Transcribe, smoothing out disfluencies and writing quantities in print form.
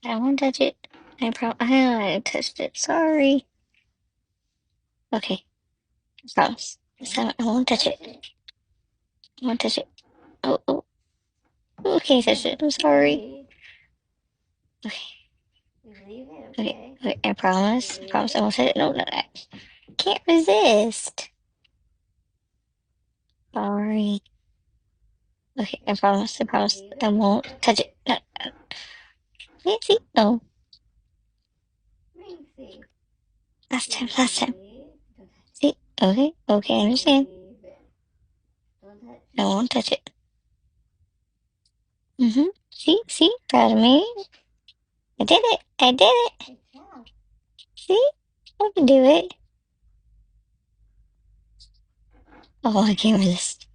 I won't touch it. I touched it. Sorry. Okay, I promise. This time I won't touch it. I won't touch it. Oh, oh. Okay, touch it. I'm sorry. Okay, okay, okay. I promise. I promise I won't touch it. No, no, I can't resist. Sorry. Okay, I promise. I promise. I won't touch it. No, no. Nancy, no. Last time, last time. See? Okay, okay, I understand. I won't touch it. See? See? Proud of me? I did it. I did it. See? I can do it. Oh, I can't resist.